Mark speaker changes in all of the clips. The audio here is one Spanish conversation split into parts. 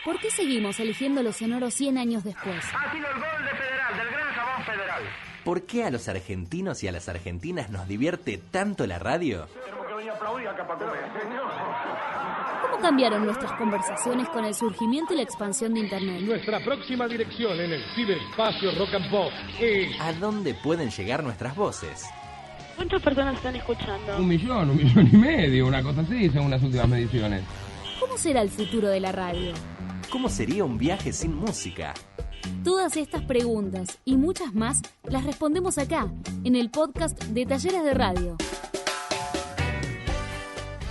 Speaker 1: ¿Por qué seguimos eligiendo los sonoros 100 años después?
Speaker 2: Ha sido el gol de Federal, del gran Jabón Federal.
Speaker 3: ¿Por qué a los argentinos y a las argentinas nos divierte tanto la radio?
Speaker 2: Tenemos que venir a aplaudir acá para comer.
Speaker 1: ¿Cómo cambiaron nuestras conversaciones con el surgimiento y la expansión de Internet?
Speaker 4: Nuestra próxima dirección en el ciberespacio Rock and Pop es...
Speaker 3: ¿A dónde pueden llegar nuestras voces?
Speaker 5: ¿Cuántas personas están escuchando?
Speaker 6: 1 millón y medio, una cosa así, según las últimas mediciones.
Speaker 1: ¿Cómo será el futuro de la radio?
Speaker 3: ¿Cómo sería un viaje sin música?
Speaker 1: Todas estas preguntas y muchas más las respondemos acá, en el podcast de Talleres de Radio.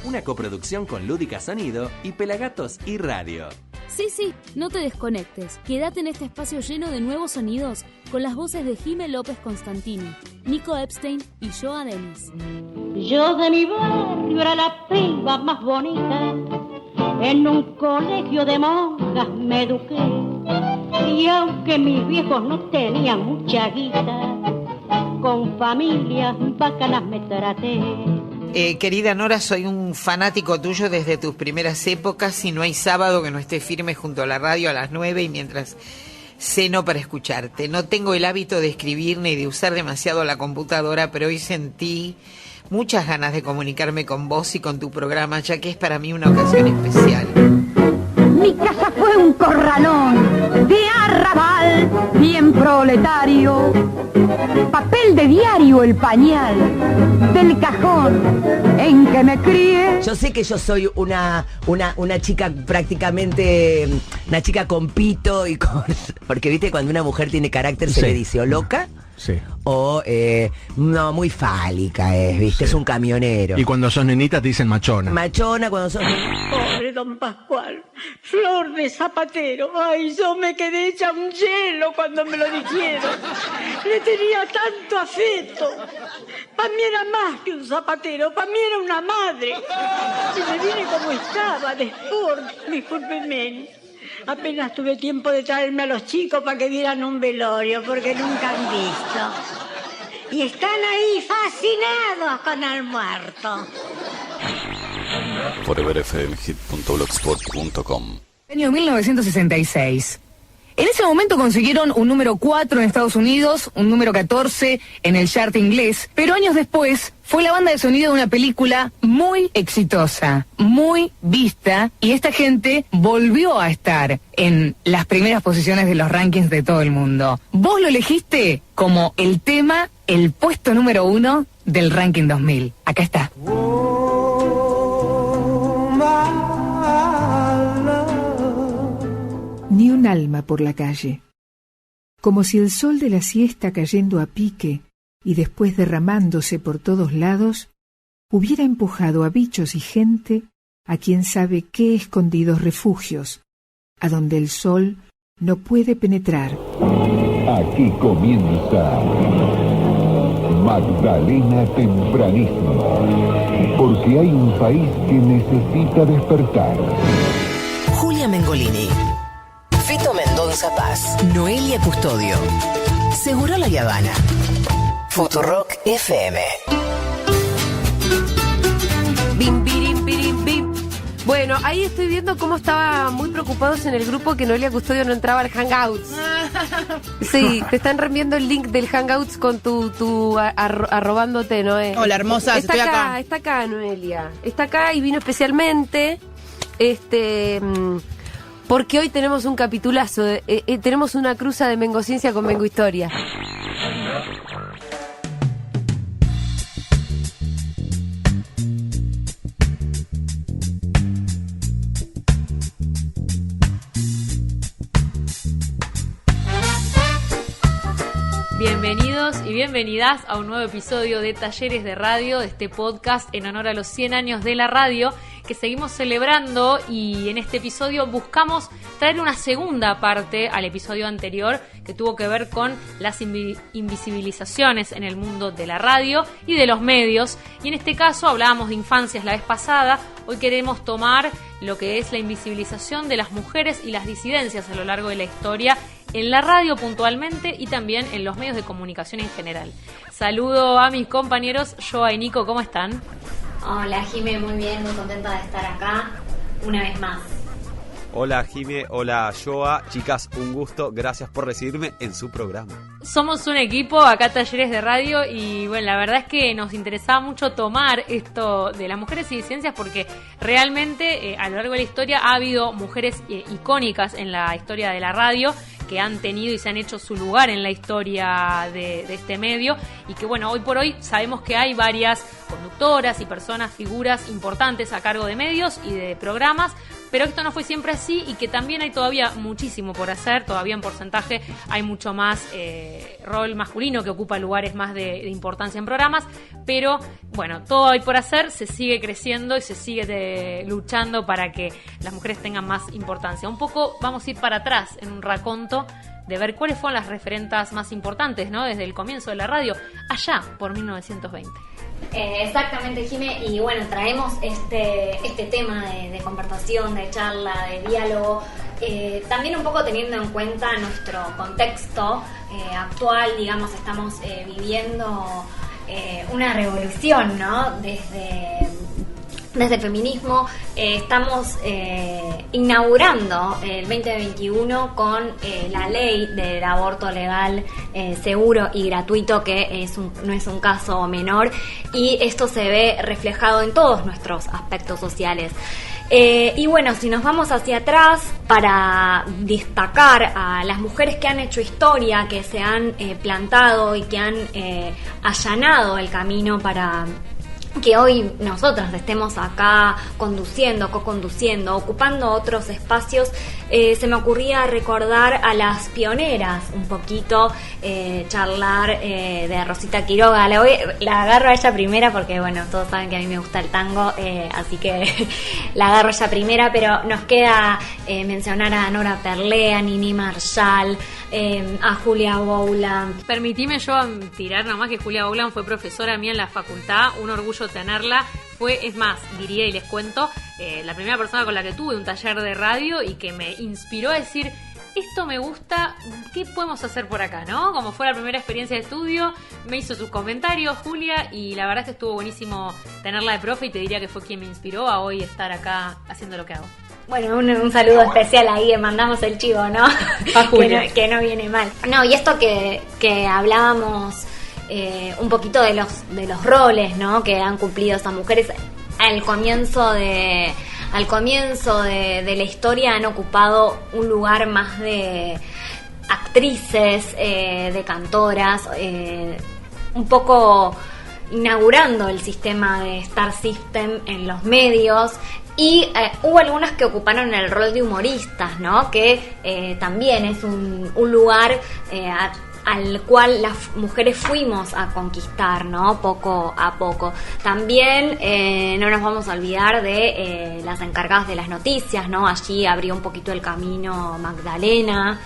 Speaker 3: Una coproducción con Lúdica Sonido y Pelagatos y Radio.
Speaker 1: Sí, no te desconectes. Quédate en este espacio lleno de nuevos sonidos con las voces de Jimé López Constantini, Nico Epstein y Joa Dennis.
Speaker 7: Yo de mi barrio era la piba más bonita, en un colegio de monjas me eduqué, y aunque mis viejos no tenían mucha guita, con familias bacanas me traté.
Speaker 8: Querida Nora, soy un fanático tuyo desde tus primeras épocas y no hay sábado que no esté firme junto a la radio a las 9 y mientras ceno para escucharte. No tengo el hábito de escribir ni de usar demasiado la computadora, pero hoy sentí muchas ganas de comunicarme con vos y con tu programa, ya que es para mí una ocasión especial.
Speaker 7: Mi casa fue un corralón de arrabal, bien proletario, papel de diario el pañal del cajón en que me crié.
Speaker 9: Yo sé que yo soy una chica prácticamente, una chica con pito y con... Porque viste, cuando una mujer tiene carácter se le dice o loca...
Speaker 10: Sí.
Speaker 9: O, no, muy fálica es, ¿viste? Sí. Es un camionero.
Speaker 10: Y cuando sos nenita te dicen machona.
Speaker 9: Machona cuando sos...
Speaker 5: Pobre don Pascual, flor de zapatero. Ay, yo me quedé hecha un hielo cuando me lo dijeron. Le tenía tanto afecto. Para mí era más que un zapatero, para mí era una madre. Y me vine como estaba, de sport, discúlpenme. Apenas tuve tiempo de traerme a los chicos para que vieran un velorio, porque nunca han visto. Y están ahí fascinados con el muerto.
Speaker 11: foreverfmhit.blogspot.com.
Speaker 12: Año 1966. En ese momento consiguieron un número 4 en Estados Unidos, un número 14 en el chart inglés, pero años después fue la banda de sonido de una película muy exitosa, muy vista, y esta gente volvió a estar en las primeras posiciones de los rankings de todo el mundo. Vos lo elegiste como el tema, el puesto número 1 del ranking 2000. Acá está.
Speaker 13: Ni un alma por la calle, como si el sol de la siesta cayendo a pique y después derramándose por todos lados, hubiera empujado a bichos y gente a quién sabe qué escondidos refugios, a donde el sol no puede penetrar.
Speaker 14: Aquí comienza Magdalena Tempranísimo, porque hay un país que necesita despertar.
Speaker 15: Julia Mengolini, Fito Mendonza Paz, Noelia Custodio, Segurola y Habana, Futurock FM.
Speaker 16: Bim, birim, birim, bim. Bueno, ahí estoy viendo cómo estaban muy preocupados en el grupo que Noelia Custodio no entraba al Hangouts. Sí, te están reenviando el link del Hangouts con tu arrobándote, Noé.
Speaker 17: Hola, hermosa, estoy acá.
Speaker 16: Está acá, Noelia. Está acá y vino especialmente porque hoy tenemos un capitulazo, tenemos una cruza de Mengociencia con Mengo Historia.
Speaker 18: Bienvenidos y bienvenidas a un nuevo episodio de Talleres de Radio, de este podcast en honor a los 100 años de la radio que seguimos celebrando, y en este episodio buscamos traer una segunda parte al episodio anterior que tuvo que ver con las invisibilizaciones en el mundo de la radio y de los medios, y en este caso hablábamos de infancias la vez pasada. Hoy queremos tomar lo que es la invisibilización de las mujeres y las disidencias a lo largo de la historia en la radio puntualmente y también en los medios de comunicación en general. Saludo a mis compañeros Joa y Nico, ¿cómo están?
Speaker 19: Hola Jimé, muy bien, muy contenta de estar acá una vez más.
Speaker 11: Hola Jime, hola Joa. Chicas, un gusto, gracias por recibirme en su programa.
Speaker 18: Somos un equipo acá Talleres de Radio y bueno, la verdad es que nos interesaba mucho tomar esto de las mujeres y ciencias porque realmente a lo largo de la historia ha habido mujeres icónicas en la historia de la radio que han tenido y se han hecho su lugar en la historia de este medio y que bueno, hoy por hoy sabemos que hay varias conductoras y personas, figuras importantes a cargo de medios y de programas, pero esto no fue siempre así y que también hay todavía muchísimo por hacer, todavía en porcentaje hay mucho más rol masculino que ocupa lugares más de importancia en programas, pero bueno, todo hay por hacer, se sigue creciendo y se sigue luchando para que las mujeres tengan más importancia. Un poco vamos a ir para atrás en un raconto de ver cuáles fueron las referentas más importantes, ¿no? Desde el comienzo de la radio, allá por 1920.
Speaker 17: Exactamente, Jime, y bueno, traemos este tema de conversación, de charla, de diálogo, también un poco teniendo en cuenta nuestro contexto actual, digamos, estamos viviendo una revolución, ¿no? Desde el feminismo estamos inaugurando el 2021 con la ley del aborto legal, seguro y gratuito, que no es un caso menor, y esto se ve reflejado en todos nuestros aspectos sociales. Y bueno, si nos vamos hacia atrás para destacar a las mujeres que han hecho historia, que se han plantado y que han allanado el camino para que hoy nosotras estemos acá conduciendo, co-conduciendo, ocupando otros espacios, se me ocurría recordar a las pioneras un poquito, charlar de Rosita Quiroga. La agarro a ella primera porque, bueno, todos saben que a mí me gusta el tango, así que la agarro a ella primera, pero nos queda mencionar a Nora Perlé, a Nini Marshall, a Julia Bowland.
Speaker 18: Permitime yo tirar nomás que Julia Bowland fue profesora mía en la facultad, un orgullo tenerla. Es más, diría y les cuento, la primera persona con la que tuve un taller de radio y que me inspiró a decir, esto me gusta, ¿qué podemos hacer por acá, no? Como fue la primera experiencia de estudio, me hizo sus comentarios Julia y la verdad es que estuvo buenísimo tenerla de profe y te diría que fue quien me inspiró a hoy estar acá haciendo lo que hago.
Speaker 17: Bueno, un saludo especial ahí, le mandamos el chivo, ¿no? A Julia. que no viene mal. No, y esto que hablábamos un poquito de los roles, ¿no? Que han cumplido esas mujeres al comienzo de la historia, han ocupado un lugar más de actrices, de cantoras, un poco inaugurando el sistema de Star System en los medios. Y hubo algunas que ocuparon el rol de humoristas, ¿no? Que también es un lugar al cual las mujeres fuimos a conquistar, ¿no? Poco a poco. También no nos vamos a olvidar de las encargadas de las noticias, ¿no? Allí abrió un poquito el camino Magdalena.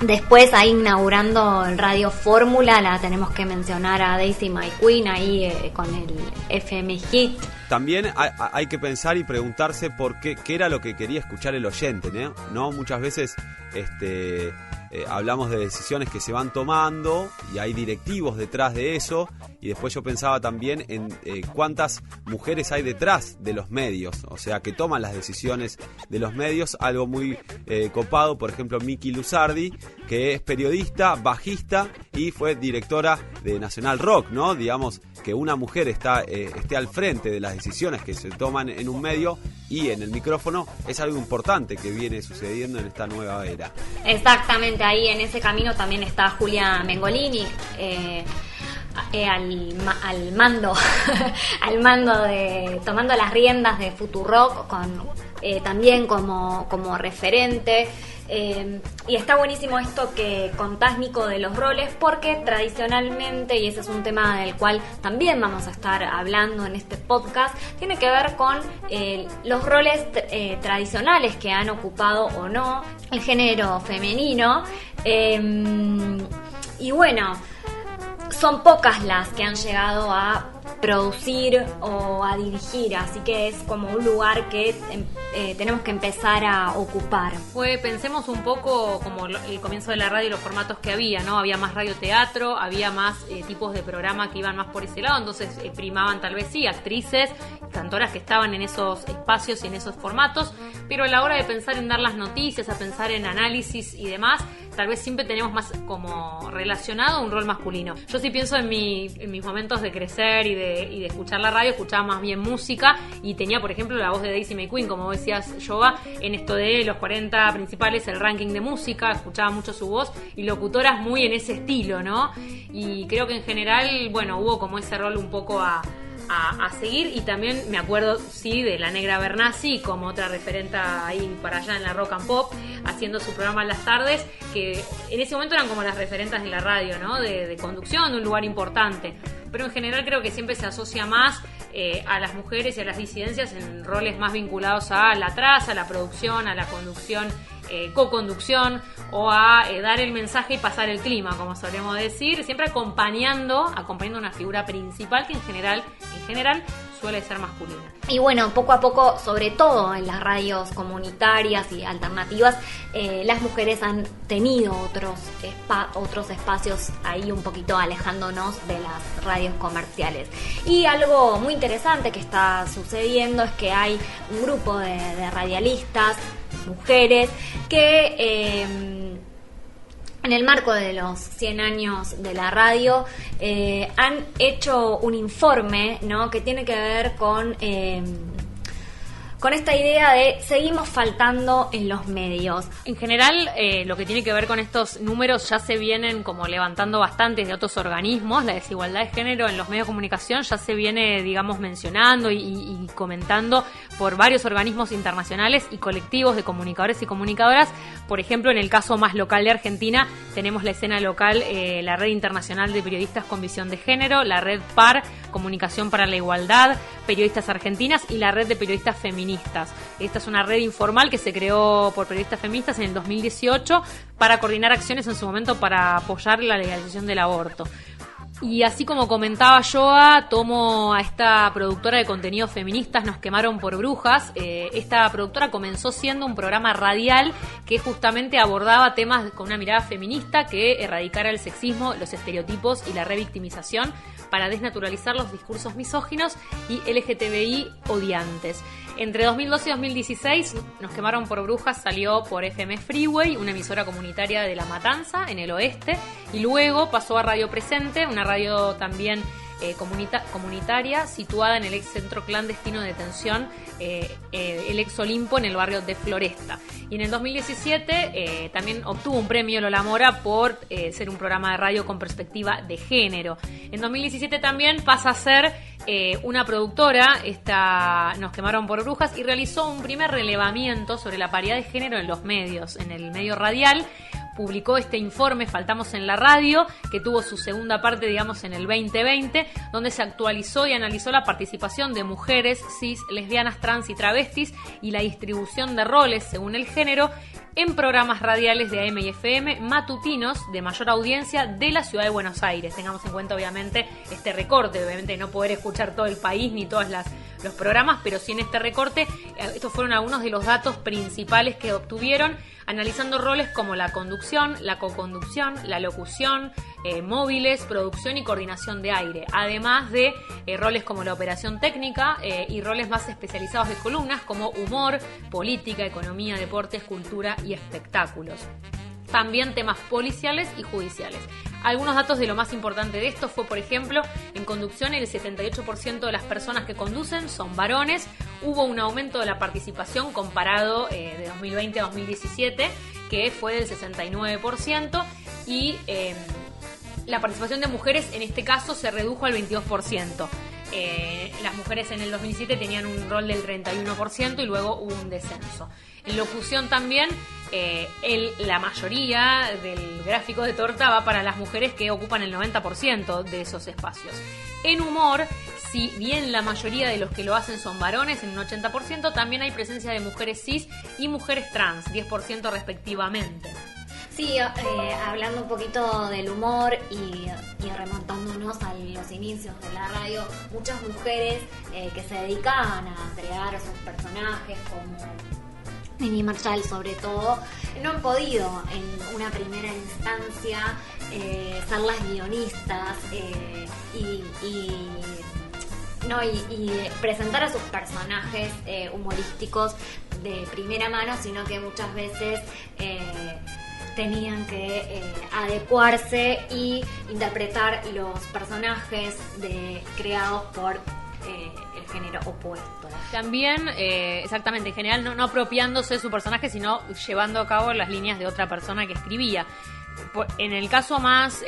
Speaker 17: Después, ahí inaugurando el Radio Fórmula, la tenemos que mencionar a Daisy My Queen ahí con el FM Hit.
Speaker 11: También hay que pensar y preguntarse por qué era lo que quería escuchar el oyente, ¿no? Muchas veces hablamos de decisiones que se van tomando y hay directivos detrás de eso, y después yo pensaba también en cuántas mujeres hay detrás de los medios, o sea, que toman las decisiones de los medios. Algo muy copado, por ejemplo, Miki Luzardi, que es periodista, bajista y fue directora de Nacional Rock, ¿no? Digamos que una mujer esté al frente de las decisiones que se toman en un medio y en el micrófono es algo importante que viene sucediendo en esta nueva era.
Speaker 17: Exactamente, ahí en ese camino también está Julia Mengolini, al mando tomando las riendas de Futurock también como referente. Y está buenísimo esto que contás, Nico, de los roles, porque tradicionalmente, y ese es un tema del cual también vamos a estar hablando en este podcast, tiene que ver con los roles tradicionales que han ocupado o no el género femenino. Y bueno, son pocas las que han llegado a producir o a dirigir, así que es como un lugar que tenemos que empezar a ocupar.
Speaker 18: Pensemos un poco como el comienzo de la radio y los formatos que había, ¿no? Había más radioteatro, había más tipos de programa que iban más por ese lado, entonces primaban tal vez sí actrices, cantoras que estaban en esos espacios y en esos formatos, pero a la hora de pensar en dar las noticias, a pensar en análisis y demás, tal vez siempre tenemos más como relacionado un rol masculino. Yo sí pienso en mis momentos de crecer y de escuchar la radio, escuchaba más bien música y tenía, por ejemplo, la voz de Daisy May Queen, como decías, Yoba, en esto de los 40 principales, el ranking de música, escuchaba mucho su voz y locutoras muy en ese estilo, ¿no? Y creo que en general, bueno, hubo como ese rol un poco a seguir, y también me acuerdo, sí, de la Negra Bernasi como otra referente ahí para allá en la Rock and Pop, haciendo su programa en las tardes, que en ese momento eran como las referentes de la radio, ¿no? De conducción, de un lugar importante. Pero en general creo que siempre se asocia más a las mujeres y a las disidencias en roles más vinculados a la traza, a la producción, a la conducción, co-conducción, o a dar el mensaje y pasar el clima, como solemos decir, siempre acompañando una figura principal que en general suele ser masculina.
Speaker 17: Y bueno, poco a poco, sobre todo en las radios comunitarias y alternativas, las mujeres han tenido otros espacios ahí un poquito alejándonos de las radios comerciales. Y algo muy interesante que está sucediendo es que hay un grupo de radialistas, mujeres, que en el marco de los 100 años de la radio han hecho un informe, ¿no?, que tiene que ver con esta idea de seguimos faltando en los medios.
Speaker 18: En general, lo que tiene que ver con estos números ya se vienen como levantando bastantes de otros organismos. La desigualdad de género en los medios de comunicación ya se viene, digamos, mencionando y comentando por varios organismos internacionales y colectivos de comunicadores y comunicadoras. Por ejemplo, en el caso más local de Argentina, tenemos la escena local, la Red Internacional de Periodistas con Visión de Género, la Red PAR, Comunicación para la Igualdad, Periodistas Argentinas, y la Red de Periodistas Feministas. Esta es una red informal que se creó por periodistas feministas en el 2018 para coordinar acciones en su momento para apoyar la legalización del aborto. Y así como comentaba Yoa, tomo a esta productora de contenidos feministas, Nos Quemaron por Brujas. Esta productora comenzó siendo un programa radial que justamente abordaba temas con una mirada feminista que erradicara el sexismo, los estereotipos y la revictimización para desnaturalizar los discursos misóginos y LGTBI odiantes. Entre 2012 y 2016, Nos Quemaron por Brujas salió por FM Freeway, una emisora comunitaria de La Matanza, en el oeste, y luego pasó a Radio Presente, una radio también comunitaria situada en el ex centro clandestino de detención, el ex Olimpo, en el barrio de Floresta. Y en el 2017 también obtuvo un premio Lola Mora por ser un programa de radio con perspectiva de género. En 2017 también pasa a ser una productora, Nos Quemaron por Brujas, y realizó un primer relevamiento sobre la paridad de género en los medios, en el medio radial. Publicó este informe Faltamos en la Radio, que tuvo su segunda parte, digamos, en el 2020, donde se actualizó y analizó la participación de mujeres, cis, lesbianas, trans y travestis y la distribución de roles según el género en programas radiales de AM y FM matutinos de mayor audiencia de la ciudad de Buenos Aires. Tengamos en cuenta, obviamente, este recorte, obviamente no poder escuchar todo el país ni todos los programas, pero sí en este recorte. Estos fueron algunos de los datos principales que obtuvieron, analizando roles como la conducción, la coconducción, la locución, móviles, producción y coordinación de aire, además de roles como la operación técnica y roles más especializados de columnas como humor, política, economía, deportes, cultura y espectáculos. También temas policiales y judiciales. Algunos datos de lo más importante de esto fue, por ejemplo, en conducción el 78% de las personas que conducen son varones. Hubo un aumento de la participación comparado de 2020 a 2017, que fue del 69%, y la participación de mujeres en este caso se redujo al 22%. Las mujeres en el 2017 tenían un rol del 31% y luego hubo un descenso. En locución también, la mayoría del gráfico de torta va para las mujeres, que ocupan el 90% de esos espacios. En humor, si bien la mayoría de los que lo hacen son varones, en un 80%, también hay presencia de mujeres cis y mujeres trans, 10% respectivamente.
Speaker 17: Sí, hablando un poquito del humor y remontándonos a los inicios de la radio, muchas mujeres que se dedicaban a crear sus personajes, como Mini Marshall sobre todo, no han podido en una primera instancia ser las guionistas y presentar a sus personajes humorísticos de primera mano, sino que muchas veces tenían que adecuarse y interpretar los personajes creados por el género opuesto.
Speaker 18: También, exactamente, en general no apropiándose de su personaje, sino llevando a cabo las líneas de otra persona que escribía. En el caso más,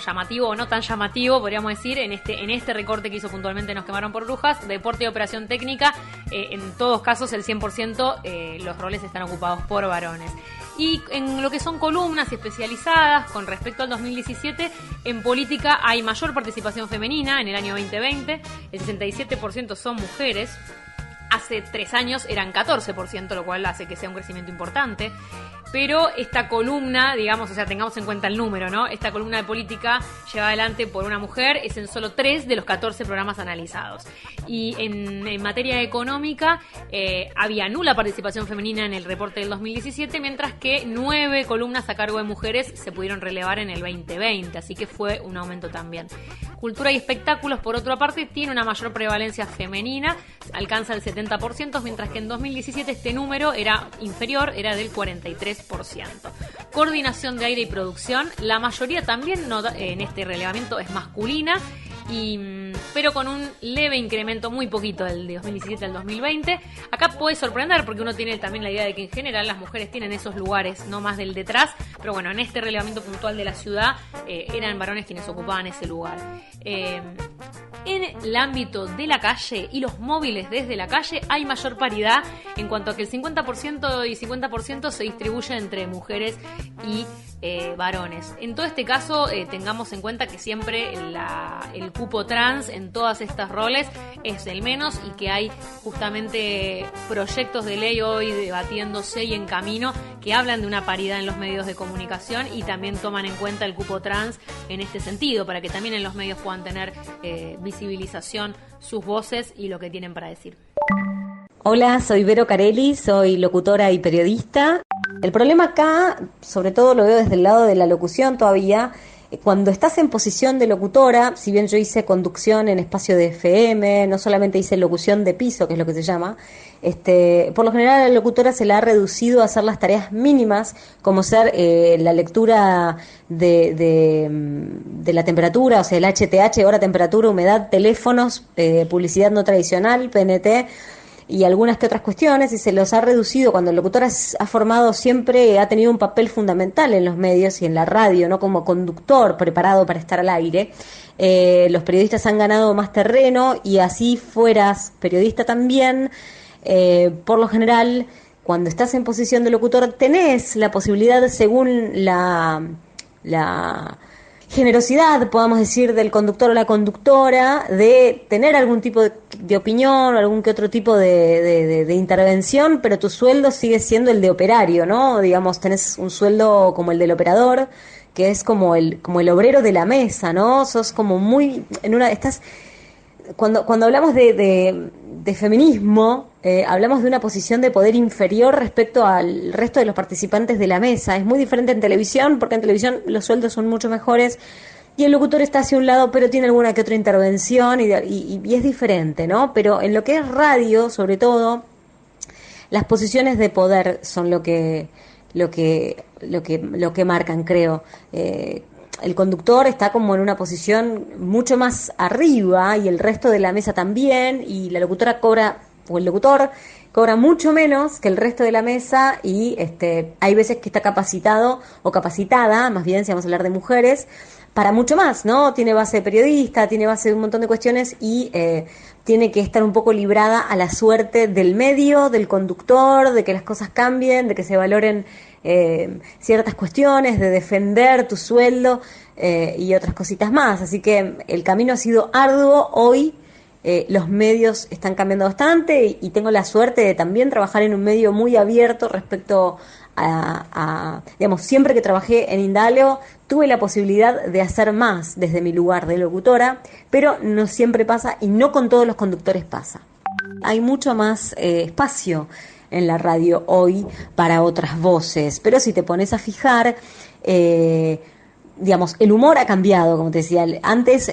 Speaker 18: llamativo o no tan llamativo, podríamos decir, en este recorte que hizo puntualmente Nos quemaron por brujas, deporte y operación técnica, en todos casos el 100% los roles están ocupados por varones. Y en lo que son columnas especializadas, con respecto al 2017, en política hay mayor participación femenina en el año 2020, el 67% son mujeres. Hace 3 años eran 14%, lo cual hace que sea un crecimiento importante. Pero esta columna, digamos, o sea, tengamos en cuenta el número, ¿no? Esta columna de política llevada adelante por una mujer es en solo 3 de los 14 programas analizados. Y en materia económica había nula participación femenina en el reporte del 2017, mientras que 9 columnas a cargo de mujeres se pudieron relevar en el 2020, así que fue un aumento también. Cultura y espectáculos, por otra parte, tiene una mayor prevalencia femenina, alcanza el 70%, mientras que en 2017 este número era inferior, era del 43%. Coordinación de aire y producción, la mayoría también en este relevamiento es masculina, pero con un leve incremento, muy poquito, del de 2017 al 2020. Acá puede sorprender porque uno tiene también la idea de que en general las mujeres tienen esos lugares, no más del detrás, pero bueno, en este relevamiento puntual de la ciudad eran varones quienes ocupaban ese lugar. En el ámbito de la calle y los móviles desde la calle hay mayor paridad en cuanto a que el 50% y 50% se distribuye entre mujeres y varones. En todo este caso tengamos en cuenta que siempre el cupo trans en todas estas roles es el menos y que hay justamente proyectos de ley hoy debatiéndose y en camino que hablan de una paridad en los medios de comunicación y también toman en cuenta el cupo trans en este sentido, para que también en los medios puedan tener visibilización sus voces y lo que tienen para decir.
Speaker 19: Hola, soy Vero Carelli, soy locutora y periodista. El problema acá, sobre todo lo veo desde el lado de la locución todavía. Cuando estás en posición de locutora, si bien yo hice conducción en espacio de FM, no solamente hice locución de piso, que es lo que se llama, por lo general a la locutora se la ha reducido a hacer las tareas mínimas, como ser la lectura de la temperatura, o sea, el HTH, hora, temperatura, humedad, teléfonos, publicidad no tradicional, PNT, y algunas que otras cuestiones, y se los ha reducido. Cuando el locutor ha formado siempre, ha tenido un papel fundamental en los medios y en la radio, ¿no? Como conductor preparado para estar al aire. Los periodistas han ganado más terreno, y así fueras periodista también, por lo general, cuando estás en posición de locutor, tenés la posibilidad, según la generosidad, podamos decir, del conductor o la conductora, de tener algún tipo de opinión, algún que otro tipo de intervención, pero tu sueldo sigue siendo el de operario, ¿no? Digamos, tenés un sueldo como el del operador, que es como el obrero de la mesa, ¿no? Sos como muy cuando hablamos de feminismo, hablamos de una posición de poder inferior respecto al resto de los participantes de la mesa. Es muy diferente en televisión, porque en televisión los sueldos son mucho mejores y el locutor está hacia un lado, pero tiene alguna que otra intervención y es diferente, ¿no? Pero en lo que es radio, sobre todo, las posiciones de poder son lo que marcan, creo. El conductor está como en una posición mucho más arriba y el resto de la mesa también, y la locutora el locutor cobra mucho menos que el resto de la mesa, y hay veces que está capacitado o capacitada, más bien si vamos a hablar de mujeres, para mucho más, ¿no? Tiene base de periodista, tiene base de un montón de cuestiones y tiene que estar un poco librada a la suerte del medio, del conductor, de que las cosas cambien, de que se valoren ciertas cuestiones, de defender tu sueldo y otras cositas más. Así que el camino ha sido arduo. Hoy los medios están cambiando bastante y tengo la suerte de también trabajar en un medio muy abierto respecto digamos, siempre que trabajé en Indalo, tuve la posibilidad de hacer más desde mi lugar de locutora, pero no siempre pasa y no con todos los conductores pasa. Hay mucho más espacio en la radio hoy para otras voces, pero si te pones a fijar, digamos, el humor ha cambiado, como te decía. Antes,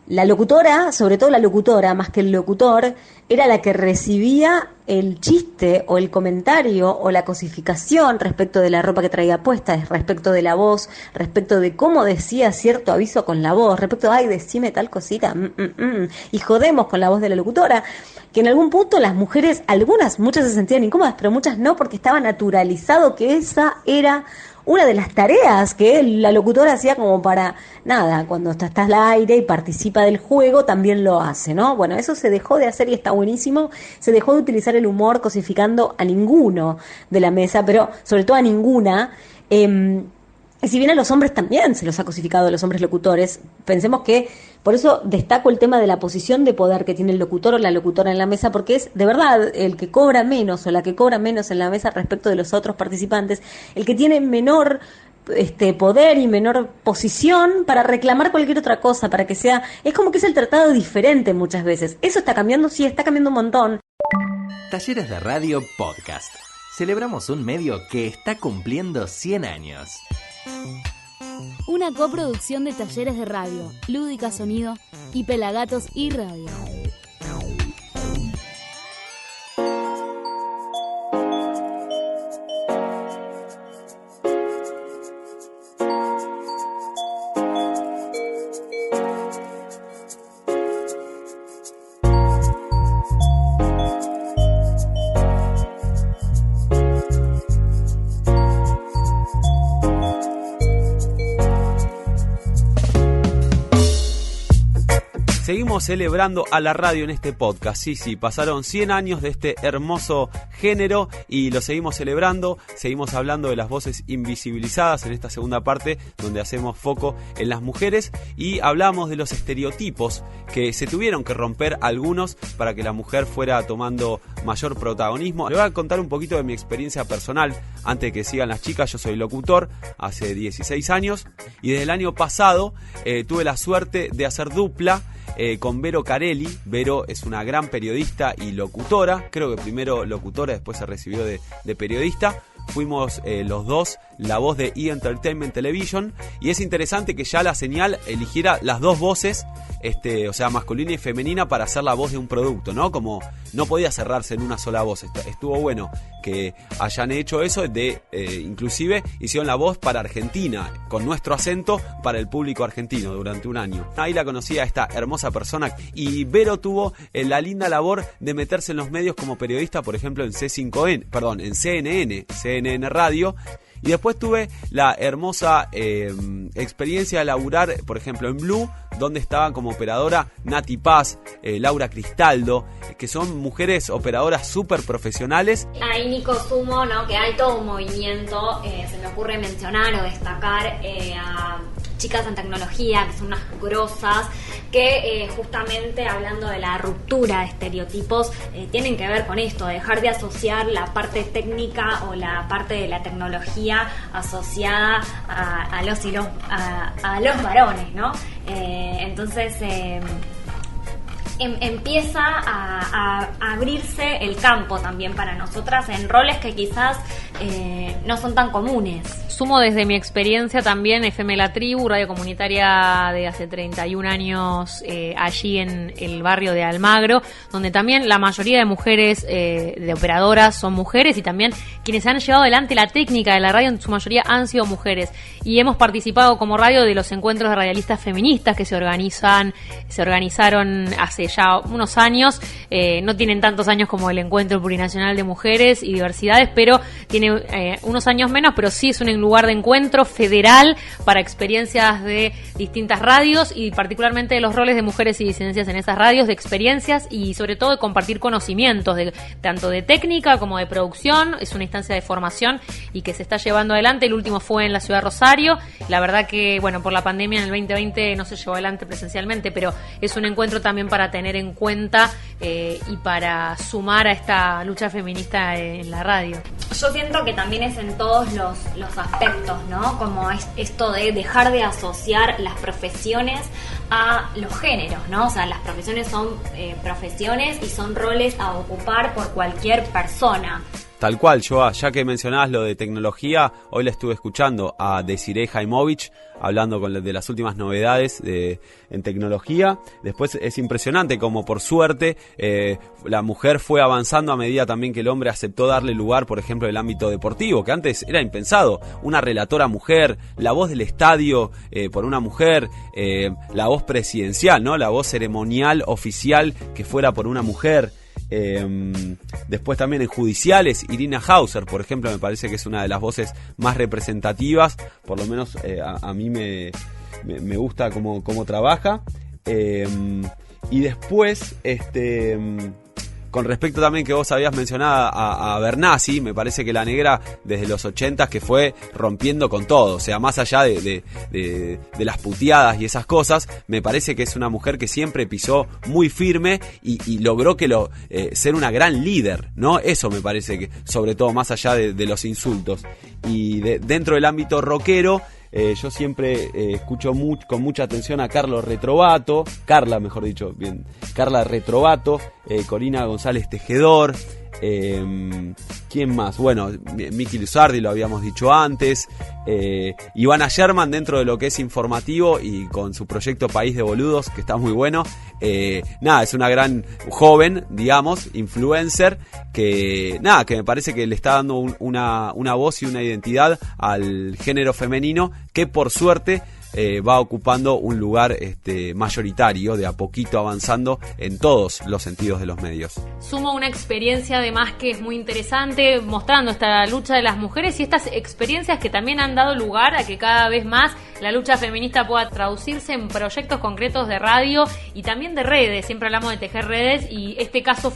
Speaker 19: la locutora, sobre todo la locutora, más que el locutor, era la que recibía el chiste o el comentario o la cosificación respecto de la ropa que traía puesta, respecto de la voz, respecto de cómo decía cierto aviso con la voz, respecto, ay, decime tal cosita, y jodemos con la voz de la locutora, que en algún punto las mujeres, muchas se sentían incómodas, pero muchas no, porque estaba naturalizado que esa era una de las tareas que la locutora hacía como para, nada, cuando está al aire y participa del juego, también lo hace, ¿no? Bueno, eso se dejó de hacer y está buenísimo. Se dejó de utilizar el humor cosificando a ninguno de la mesa, pero sobre todo a ninguna. Y si bien a los hombres también se los ha cosificado, a los hombres locutores, pensemos que, por eso destaco el tema de la posición de poder que tiene el locutor o la locutora en la mesa, porque es de verdad el que cobra menos o la que cobra menos en la mesa respecto de los otros participantes, el que tiene menor poder y menor posición para reclamar cualquier otra cosa, para que sea, es como que es el tratado diferente muchas veces. ¿Eso está cambiando? Sí, está cambiando un montón.
Speaker 3: Talleres de Radio Podcast. Celebramos un medio que está cumpliendo 100 años.
Speaker 1: Una coproducción de Talleres de Radio, Lúdica Sonido y Pelagatos y Radio.
Speaker 11: Seguimos celebrando a la radio en este podcast. Sí, pasaron 100 años de este hermoso género y lo seguimos celebrando. Seguimos hablando de las voces invisibilizadas en esta segunda parte, donde hacemos foco en las mujeres y hablamos de los estereotipos que se tuvieron que romper algunos para que la mujer fuera tomando mayor protagonismo. Les voy a contar un poquito de mi experiencia personal antes de que sigan las chicas. Yo soy locutor hace 16 años y desde el año pasado tuve la suerte de hacer dupla con Vero Carelli. Vero es una gran periodista y locutora, creo que primero locutora, después se recibió de periodista. Fuimos los dos la voz de E! Entertainment Television y es interesante que ya la señal eligiera las dos voces, o sea, masculina y femenina, para hacer la voz de un producto, ¿no? Como no podía cerrarse en una sola voz. Estuvo bueno que hayan hecho eso, inclusive hicieron la voz para Argentina, con nuestro acento para el público argentino durante un año. Ahí la conocí a esta hermosa persona y Vero tuvo la linda labor de meterse en los medios como periodista, por ejemplo en en CNN Radio. Y después tuve la hermosa experiencia de laburar, por ejemplo, en Blue, donde estaban como operadora Nati Paz, Laura Cristaldo, que son mujeres operadoras súper profesionales.
Speaker 17: Ahí Nico sumo, ¿no? Que hay todo un movimiento, se me ocurre mencionar o destacar a chicas en tecnología, que son unas grosas, que justamente hablando de la ruptura de estereotipos, tienen que ver con esto, dejar de asociar la parte técnica o la parte de la tecnología asociada a los varones, ¿no? Entonces empieza a abrirse el campo también para nosotras en roles que quizás no son tan comunes.
Speaker 18: Sumo desde mi experiencia también FM La Tribu, radio comunitaria de hace 31 años allí en el barrio de Almagro, donde también la mayoría de mujeres de operadoras son mujeres y también quienes han llevado adelante la técnica de la radio en su mayoría han sido mujeres. Y hemos participado como radio de los encuentros de radialistas feministas que se organizaron hace ya unos años. No tienen tantos años como el Encuentro Plurinacional de Mujeres y Diversidades, pero tiene unos años menos, pero sí es un lugar de encuentro federal para experiencias de distintas radios y particularmente de los roles de mujeres y disidencias en esas radios, de experiencias y sobre todo de compartir conocimientos tanto de técnica como de producción. Es una instancia de formación y que se está llevando adelante. El último fue en la ciudad de Rosario. La verdad que, bueno, por la pandemia en el 2020 no se llevó adelante presencialmente, pero es un encuentro también para tener en cuenta y para sumar a esta lucha feminista en la radio?
Speaker 17: Yo siento que también es en todos los aspectos, ¿no? Como es esto de dejar de asociar las profesiones a los géneros, ¿no? O sea, las profesiones son profesiones y son roles a ocupar por cualquier persona.
Speaker 11: Tal cual, Joa, ya que mencionabas lo de tecnología, hoy le estuve escuchando a Desiree Jaimovich hablando de las últimas novedades en tecnología. Después es impresionante como por suerte la mujer fue avanzando a medida también que el hombre aceptó darle lugar, por ejemplo, en el ámbito deportivo, que antes era impensado. Una relatora mujer, la voz del estadio por una mujer, la voz presidencial, ¿no? La voz ceremonial oficial que fuera por una mujer. Después también en judiciales, Irina Hauser, por ejemplo, me parece que es una de las voces más representativas, por lo menos a mí me gusta cómo trabaja. Y después con respecto también que vos habías mencionado a Bernasi, me parece que la negra desde los 80 que fue rompiendo con todo, o sea, más allá de las puteadas y esas cosas, me parece que es una mujer que siempre pisó muy firme y logró ser una gran líder, ¿no? Eso me parece que, sobre todo, más allá de los insultos. Y dentro del ámbito rockero, yo siempre escucho con mucha atención a Carla Retrovato, Corina González Tejedor, ¿quién más? Bueno, Miki Luzardi, lo habíamos dicho antes, Ivana Sherman dentro de lo que es informativo y con su proyecto País de Boludos, que está muy bueno. Es una gran joven, digamos, influencer, que me parece que le está dando una voz y una identidad al género femenino que por suerte va ocupando un lugar mayoritario, de a poquito avanzando en todos los sentidos de los medios.
Speaker 18: Sumo una experiencia además que es muy interesante, mostrando esta lucha de las mujeres y estas experiencias que también han dado lugar a que cada vez más la lucha feminista pueda traducirse en proyectos concretos de radio y también de redes. Siempre hablamos de tejer redes y este caso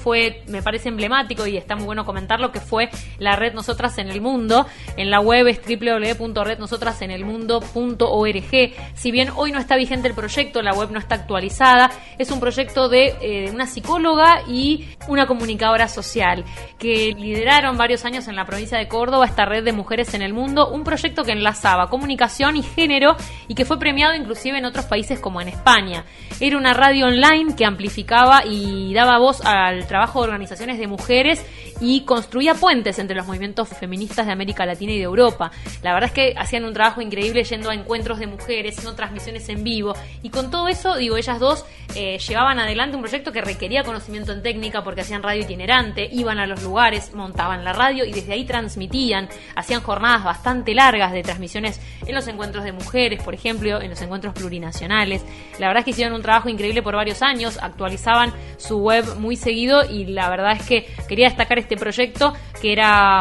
Speaker 18: me parece emblemático y está muy bueno comentarlo, que fue la red Nosotras en el Mundo. En la web es www.rednosotrasenelmundo.org. Si bien hoy no está vigente el proyecto, la web no está actualizada, es un proyecto de una psicóloga y una comunicadora social que lideraron varios años en la provincia de Córdoba esta red de mujeres en el mundo, un proyecto que enlazaba comunicación y género y que fue premiado inclusive en otros países como en España. Era una radio online que amplificaba y daba voz al trabajo de organizaciones de mujeres y construía puentes entre los movimientos feministas de América Latina y de Europa. La verdad es que hacían un trabajo increíble yendo a encuentros de mujeres, haciendo transmisiones en vivo, y con todo eso, ellas dos llevaban adelante un proyecto que requería conocimiento en técnica porque hacían radio itinerante, iban a los lugares, montaban la radio y desde ahí transmitían, hacían jornadas bastante largas de transmisiones en los encuentros de mujeres, por ejemplo, en los encuentros plurinacionales. La verdad es que hicieron un trabajo increíble por varios años, actualizaban su web muy seguido y la verdad es que quería destacar este proyecto que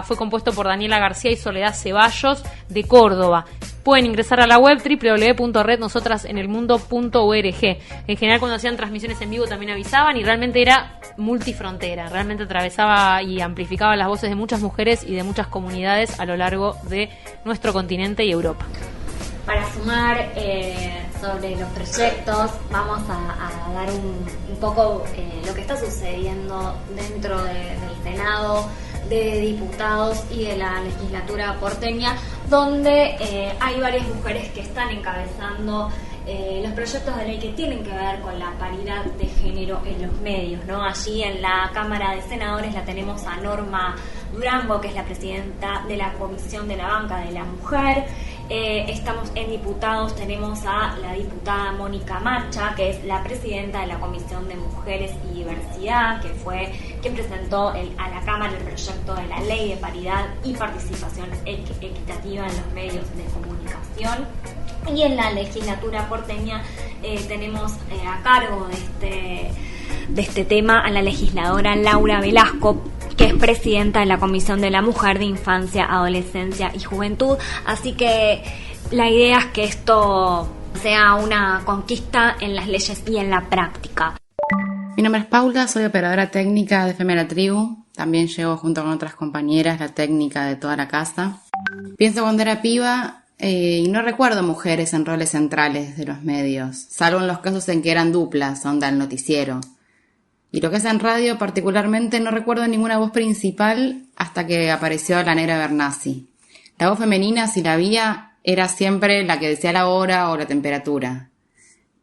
Speaker 18: fue compuesto por Daniela García y Soledad Ceballos de Córdoba. Pueden ingresar a la web www.rednosotrasenelmundo.org. En general, cuando hacían transmisiones en vivo también avisaban y realmente era multifrontera, realmente atravesaba y amplificaba las voces de muchas mujeres y de muchas comunidades a lo largo de nuestro continente y Europa.
Speaker 17: Para sumar sobre los proyectos, vamos a dar un poco lo que está sucediendo dentro del Senado, de diputados y de la legislatura porteña, donde hay varias mujeres que están encabezando los proyectos de ley que tienen que ver con la paridad de género en los medios, ¿no? Allí en la Cámara de Senadores la tenemos a Norma Durango, que es la presidenta de la Comisión de la Banca de la Mujer. Estamos en diputados, tenemos a la diputada Mónica Marcha, que es la presidenta de la Comisión de Mujeres y Diversidad, que fue quien presentó a la Cámara el proyecto de la Ley de Paridad y Participación Equitativa en los medios de comunicación. Y en la legislatura porteña tenemos a cargo de este tema a la legisladora Laura Velasco, que es presidenta de la Comisión de la Mujer, de Infancia, Adolescencia y Juventud. Así que la idea es que esto sea una conquista en las leyes y en la práctica.
Speaker 20: Mi nombre es Paula, soy operadora técnica de FM La Tribu. También llevo junto con otras compañeras la técnica de toda la casa. Pienso cuando era piba y no recuerdo mujeres en roles centrales de los medios, salvo en los casos en que eran duplas, onda el noticiero. Y lo que es en radio particularmente, no recuerdo ninguna voz principal hasta que apareció la Negra Bernasi. La voz femenina, si la había, era siempre la que decía la hora o la temperatura.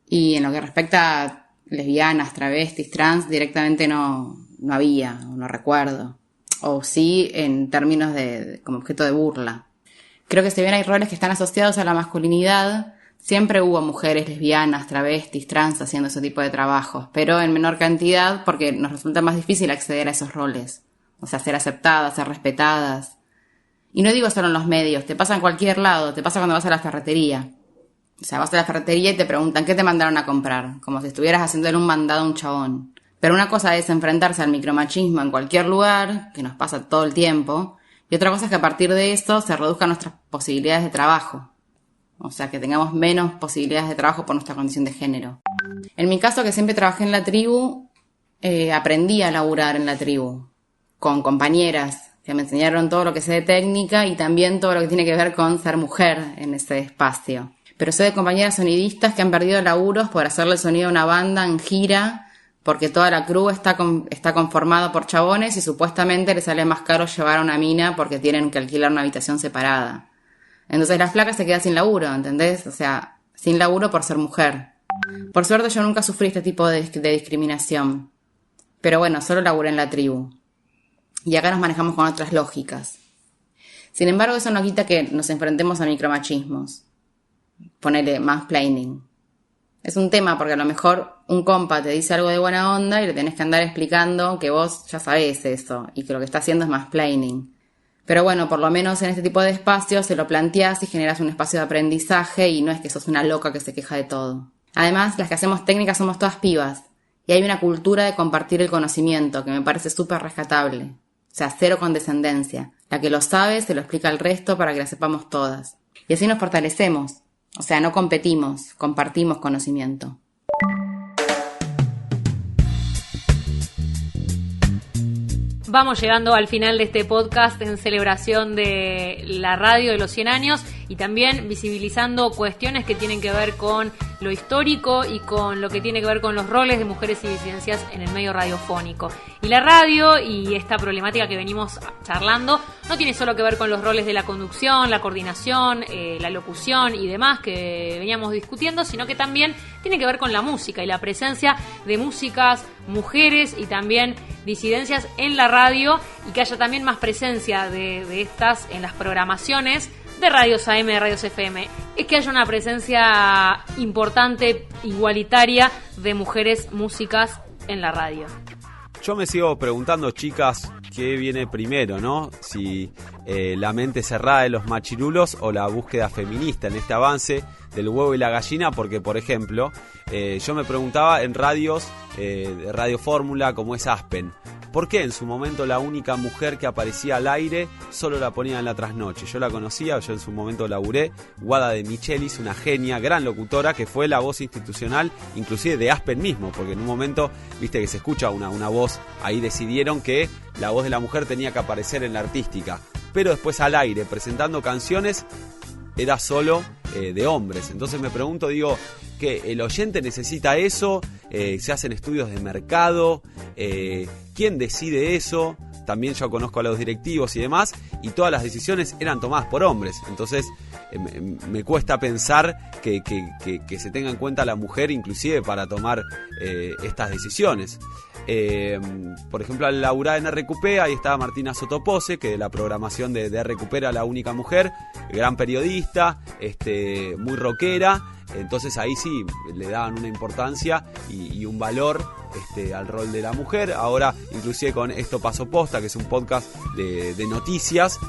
Speaker 20: Y en lo que respecta a lesbianas, travestis, trans, directamente no había, o no recuerdo. O sí en términos de como objeto de burla. Creo que si bien hay roles que están asociados a la masculinidad, siempre hubo mujeres lesbianas, travestis, trans haciendo ese tipo de trabajos, pero en menor cantidad porque nos resulta más difícil acceder a esos roles. O sea, ser aceptadas, ser respetadas. Y no digo solo en los medios, te pasa en cualquier lado, te pasa cuando vas a la ferretería. O sea, vas a la ferretería y te preguntan ¿qué te mandaron a comprar? Como si estuvieras haciéndole un mandado a un chabón. Pero una cosa es enfrentarse al micromachismo en cualquier lugar, que nos pasa todo el tiempo, y otra cosa es que a partir de eso se reduzcan nuestras posibilidades de trabajo. O sea, que tengamos menos posibilidades de trabajo por nuestra condición de género. En mi caso, que siempre trabajé en la tribu, aprendí a laburar en la tribu, con compañeras que me enseñaron todo lo que sé de técnica y también todo lo que tiene que ver con ser mujer en ese espacio. Pero sé de compañeras sonidistas que han perdido laburos por hacerle el sonido a una banda en gira, porque toda la crew está conformada por chabones y supuestamente les sale más caro llevar a una mina porque tienen que alquilar una habitación separada. Entonces la flaca se queda sin laburo, ¿entendés? O sea, sin laburo por ser mujer. Por suerte yo nunca sufrí este tipo de discriminación. Pero bueno, solo laburé en la tribu. Y acá nos manejamos con otras lógicas. Sin embargo, eso no quita que nos enfrentemos a micromachismos. Ponele mansplaining. Es un tema porque a lo mejor un compa te dice algo de buena onda y le tenés que andar explicando que vos ya sabés eso y que lo que está haciendo es mansplaining. Pero bueno, por lo menos en este tipo de espacios se lo planteás y generas un espacio de aprendizaje y no es que sos una loca que se queja de todo. Además, las que hacemos técnicas somos todas pibas y hay una cultura de compartir el conocimiento que me parece súper rescatable. O sea, cero condescendencia. La que lo sabe se lo explica al resto para que la sepamos todas. Y así nos fortalecemos. O sea, no competimos, compartimos conocimiento.
Speaker 18: Vamos llegando al final de este podcast en celebración de la radio de los 100 años y también visibilizando cuestiones que tienen que ver con lo histórico y con lo que tiene que ver con los roles de mujeres y disidencias en el medio radiofónico. Y la radio y esta problemática que venimos charlando no tiene solo que ver con los roles de la conducción, la coordinación, la locución y demás que veníamos discutiendo, sino que también tiene que ver con la música y la presencia de músicas, mujeres y también disidencias en la radio y que haya también más presencia de estas en las programaciones de radios AM, de radios FM, es que haya una presencia importante, igualitaria, de mujeres músicas en la radio.
Speaker 11: Yo me sigo preguntando, chicas, ¿qué viene primero, no? Si la mente cerrada de los machirulos o la búsqueda feminista en este avance del huevo y la gallina, porque, por ejemplo, yo me preguntaba en radios, de Radio Fórmula, como es Aspen, ¿por qué en su momento la única mujer que aparecía al aire solo la ponía en la trasnoche? Yo la conocía, yo en su momento laburé, Guada de Michelis, una genia, gran locutora, que fue la voz institucional, inclusive de Aspen mismo, porque en un momento, viste que se escucha una voz, ahí decidieron que la voz de la mujer tenía que aparecer en la artística, pero después al aire, presentando canciones, era solo de hombres. Entonces me pregunto, digo, que el oyente necesita eso, se hacen estudios de mercado, ¿quién decide eso? También yo conozco a los directivos y demás, y todas las decisiones eran tomadas por hombres. Entonces me cuesta pensar que se tenga en cuenta a la mujer inclusive para tomar estas decisiones. Por ejemplo, al laburar en RQP, ahí estaba Martina Sotopose, que de la programación de RQP era la única mujer, gran periodista, muy rockera. Entonces ahí sí le daban una importancia y un valor al rol de la mujer. Ahora, inclusive con Esto Pasó Posta, que es un podcast de noticias,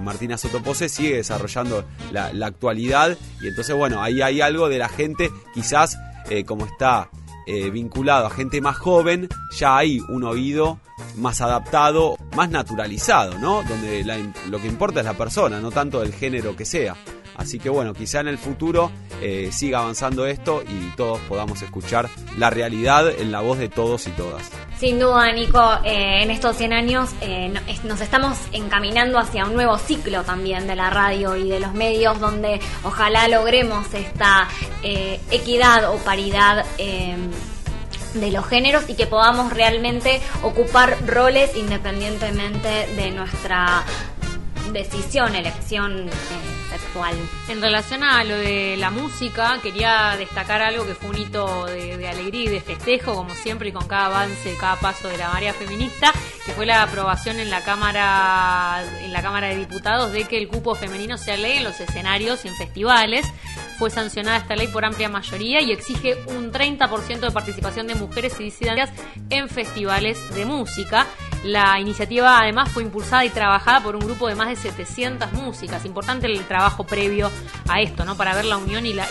Speaker 11: Martina Sotopose sigue desarrollando la actualidad. Y entonces, bueno, ahí hay algo de la gente, quizás como está vinculado a gente más joven, ya hay un oído más adaptado, más naturalizado, ¿no? Donde lo que importa es la persona, no tanto el género que sea. Así que bueno, quizá en el futuro siga avanzando esto y todos podamos escuchar la realidad en la voz de todos y todas.
Speaker 17: Sin duda, Nico, en estos 100 años nos estamos encaminando hacia un nuevo ciclo también de la radio y de los medios, donde ojalá logremos esta equidad o paridad de los géneros y que podamos realmente ocupar roles independientemente de nuestra decisión, elección sexual.
Speaker 18: En relación a lo de la música, quería destacar algo que fue un hito de alegría y de festejo, como siempre, y con cada avance, cada paso de la marea feminista, que fue la aprobación en la Cámara de Diputados de que el cupo femenino sea ley en los escenarios y en festivales. Fue sancionada esta ley por amplia mayoría y exige un 30% de participación de mujeres y disidencias en festivales de música. La iniciativa además fue impulsada y trabajada por un grupo de más de 700 músicas. Importante el trabajo previo a esto, ¿no? Para ver la unión y la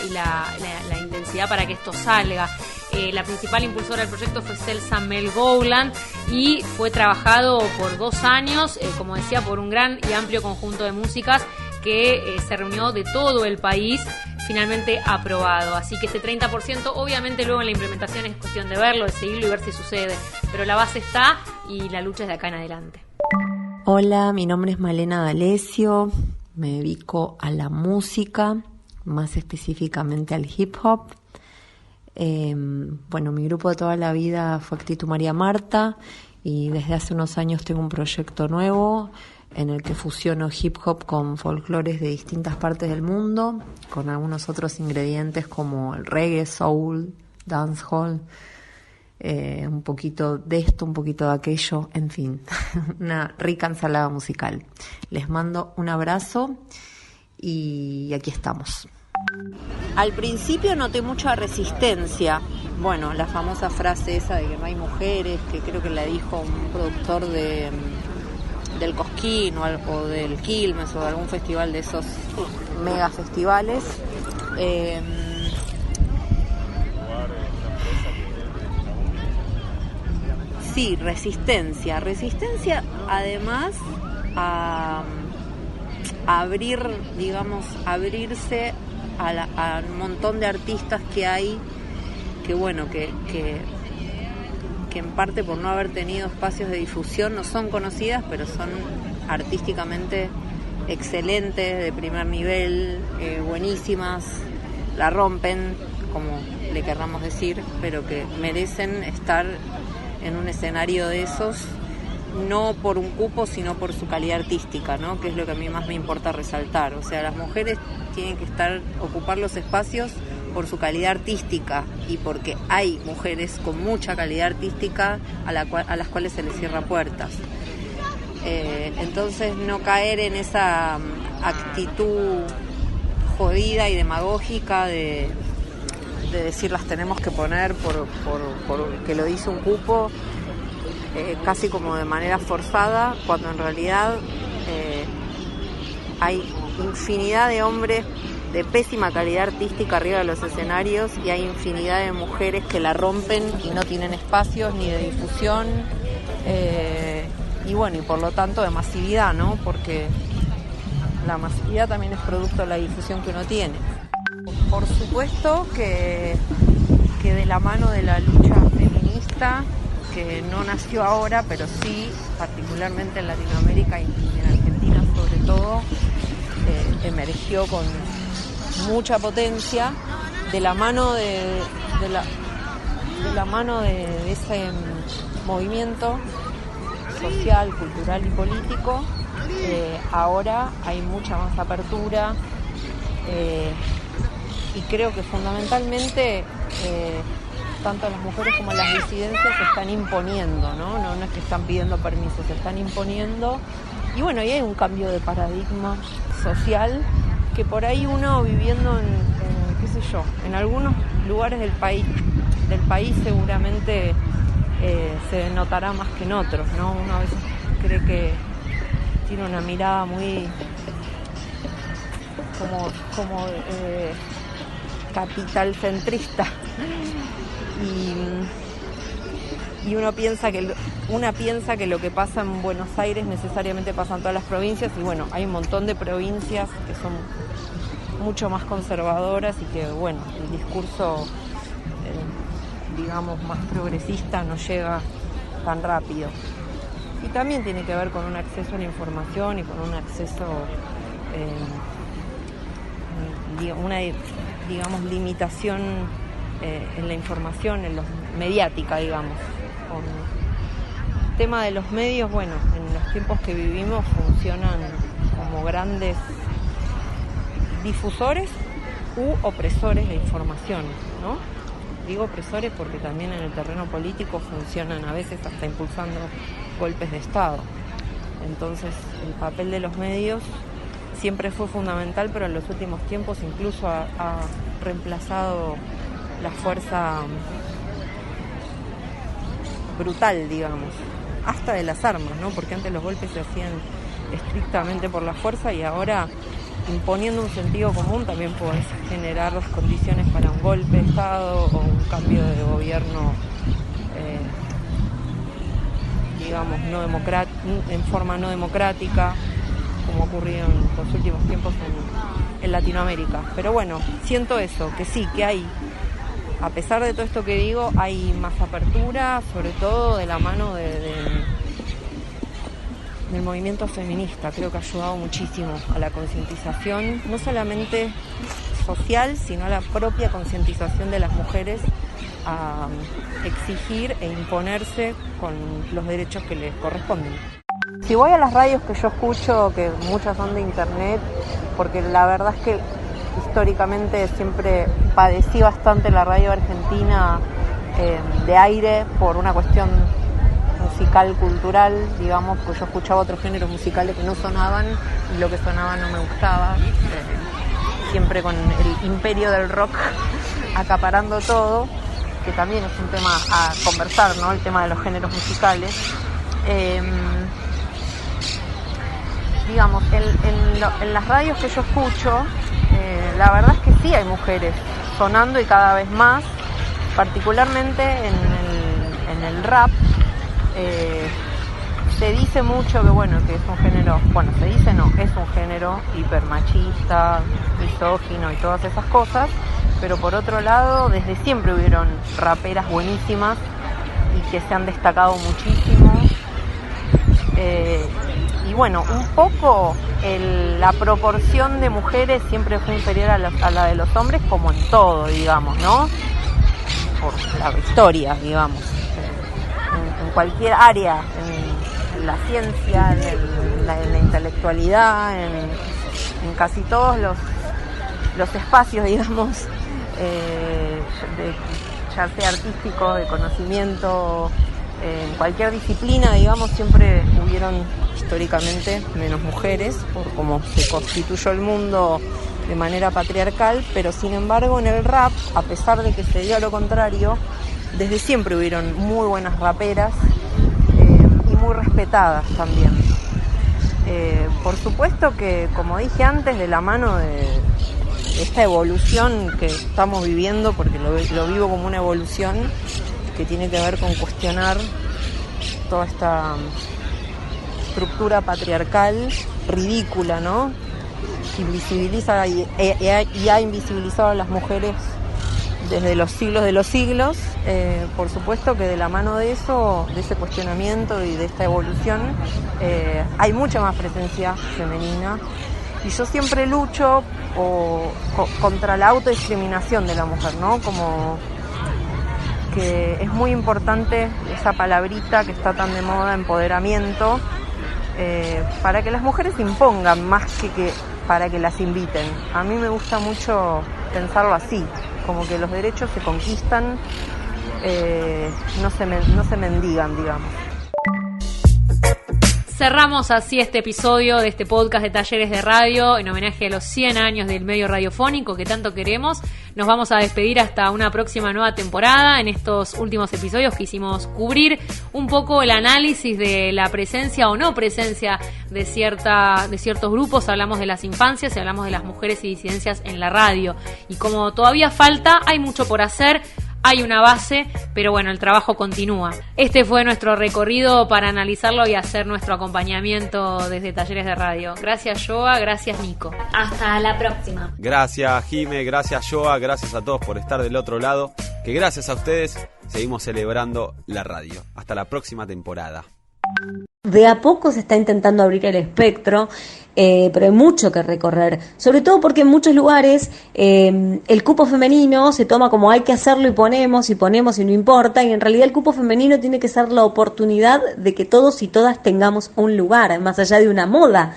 Speaker 18: intensidad para que esto salga. La principal impulsora del proyecto fue Celsa Mel Gowland y fue trabajado por 2 años, como decía, por un gran y amplio conjunto de músicas que se reunió de todo el país, finalmente aprobado. Así que este 30%, obviamente luego en la implementación es cuestión de verlo, de seguirlo y ver si sucede, pero la base está y la lucha es de acá en adelante.
Speaker 21: Hola, mi nombre es Malena D'Alessio, me dedico a la música, más específicamente al hip hop. Bueno, mi grupo de toda la vida fue Actitud María Marta y desde hace unos años tengo un proyecto nuevo en el que fusiono hip hop con folclores de distintas partes del mundo, con algunos otros ingredientes como el reggae, soul, dancehall, un poquito de esto, un poquito de aquello, en fin, una rica ensalada musical. Les mando un abrazo y aquí estamos. Al principio noté mucha resistencia. Bueno, la famosa frase esa de que no hay mujeres, que creo que la dijo un productor del Cosquín o del Quilmes o de algún festival de esos mega festivales. Sí, resistencia además a abrirse a un montón de artistas que hay, que bueno, que en parte por no haber tenido espacios de difusión no son conocidas, pero son artísticamente excelentes, de primer nivel, buenísimas, la rompen, como le querramos decir, pero que merecen estar en un escenario de esos, no por un cupo, sino por su calidad artística, ¿no? Que es lo que a mí más me importa resaltar. O sea, las mujeres tienen que ocupar los espacios por su calidad artística y porque hay mujeres con mucha calidad artística a las cuales se les cierra puertas. Entonces no caer en esa actitud jodida y demagógica de decir las tenemos que poner por que lo dice un cupo, casi como de manera forzada, cuando en realidad hay infinidad de hombres de pésima calidad artística arriba de los escenarios y hay infinidad de mujeres que la rompen y no tienen espacios ni de difusión y bueno, y por lo tanto de masividad, ¿no? Porque la masividad también es producto de la difusión que uno tiene. Por supuesto que de la mano de la lucha feminista, que no nació ahora, pero sí particularmente en Latinoamérica y en Argentina sobre todo, emergió con mucha potencia, de la mano de ese movimiento social, cultural y político. Ahora hay mucha más apertura y creo que fundamentalmente tanto las mujeres como las disidencias se están imponiendo, ¿no? No es que están pidiendo permiso, se están imponiendo. Y bueno, y hay un cambio de paradigma social que por ahí uno viviendo en algunos lugares del país seguramente se notará más que en otros, ¿no? Uno a veces cree que tiene una mirada muy como capital centrista y uno piensa que lo que pasa en Buenos Aires necesariamente pasa en todas las provincias y bueno, hay un montón de provincias que son mucho más conservadoras y que bueno, el discurso digamos más progresista no llega tan rápido y también tiene que ver con un acceso a la información y con un acceso una digamos limitación en la información, en los mediática, digamos. Con el tema de los medios, bueno, en los tiempos que vivimos funcionan como grandes difusores u opresores de información, ¿no? Digo opresores porque también en el terreno político funcionan a veces hasta impulsando golpes de Estado. Entonces el papel de los medios siempre fue fundamental, pero en los últimos tiempos incluso ha reemplazado la fuerza brutal, digamos, hasta de las armas, ¿no? Porque antes los golpes se hacían estrictamente por la fuerza y ahora, imponiendo un sentido común, también podés generar las condiciones para un golpe de Estado o un cambio de gobierno, digamos, en forma no democrática, como ocurrió en los últimos tiempos en Latinoamérica. Pero bueno, siento eso, que sí, que hay, a pesar de todo esto que digo, hay más apertura, sobre todo de la mano del movimiento feminista. Creo que ha ayudado muchísimo a la concientización, no solamente social, sino a la propia concientización de las mujeres a exigir e imponerse con los derechos que les corresponden. Si voy a las radios que yo escucho, que muchas son de internet, porque la verdad es que históricamente siempre padecí bastante la radio argentina de aire por una cuestión musical, cultural, digamos, porque yo escuchaba otros géneros musicales que no sonaban y lo que sonaba no me gustaba, siempre con el imperio del rock acaparando todo, que también es un tema a conversar, ¿no? El tema de los géneros musicales. Digamos, en las radios que yo escucho, la verdad es que sí hay mujeres sonando y cada vez más, particularmente en el rap. Se dice mucho que bueno, que es un género, bueno, se dice no, es un género hipermachista, misógino y todas esas cosas, pero por otro lado, desde siempre hubieron raperas buenísimas y que se han destacado muchísimo. Y bueno, un poco la proporción de mujeres siempre fue inferior a la de los hombres, como en todo, digamos, ¿no? Por la historia, digamos. En cualquier área, en la ciencia, en la intelectualidad, en casi todos los espacios, digamos, ya sea artístico, de conocimiento, en cualquier disciplina, digamos, siempre hubieron históricamente menos mujeres, por cómo se constituyó el mundo de manera patriarcal, pero sin embargo en el rap, a pesar de que se dio lo contrario, desde siempre hubieron muy buenas raperas y muy respetadas también. Por supuesto que, como dije antes, de la mano de esta evolución que estamos viviendo, porque lo vivo como una evolución que tiene que ver con cuestionar toda esta estructura patriarcal ridícula, ¿no? Que invisibiliza y ha invisibilizado a las mujeres desde los siglos de los siglos. Por supuesto que de la mano de eso, de ese cuestionamiento y de esta evolución, hay mucha más presencia femenina. Y yo siempre lucho contra la autodiscriminación de la mujer, ¿no? Como que es muy importante esa palabrita que está tan de moda, empoderamiento, para que las mujeres se impongan más que para que las inviten. A mí me gusta mucho pensarlo así, como que los derechos se conquistan, no se mendigan, digamos.
Speaker 18: Cerramos así este episodio de este podcast de Talleres de Radio en homenaje a los 100 años del medio radiofónico que tanto queremos. Nos vamos a despedir hasta una próxima nueva temporada. En estos últimos episodios quisimos cubrir un poco el análisis de la presencia o no presencia de ciertos grupos. Hablamos de las infancias y hablamos de las mujeres y disidencias en la radio. Y como todavía falta, hay mucho por hacer. Hay una base, pero bueno, el trabajo continúa. Este fue nuestro recorrido para analizarlo y hacer nuestro acompañamiento desde Talleres de Radio. Gracias, Joa, gracias, Nico.
Speaker 17: Hasta la próxima.
Speaker 11: Gracias, Jime, gracias, Joa, gracias a todos por estar del otro lado, que gracias a ustedes seguimos celebrando la radio. Hasta la próxima temporada.
Speaker 19: De a poco se está intentando abrir el espectro, pero hay mucho que recorrer, sobre todo porque en muchos lugares el cupo femenino se toma como hay que hacerlo y ponemos y no importa, y en realidad el cupo femenino tiene que ser la oportunidad de que todos y todas tengamos un lugar, más allá de una moda.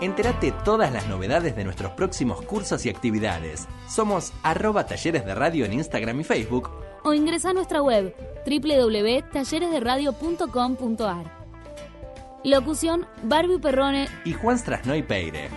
Speaker 3: Entérate todas las novedades de nuestros próximos cursos y actividades. Somos @talleres de radio en Instagram y Facebook.
Speaker 1: O ingresa a nuestra web www.talleresderadio.com.ar. Locución: Barbie Perrone
Speaker 3: y Juan Strasnoy Peire.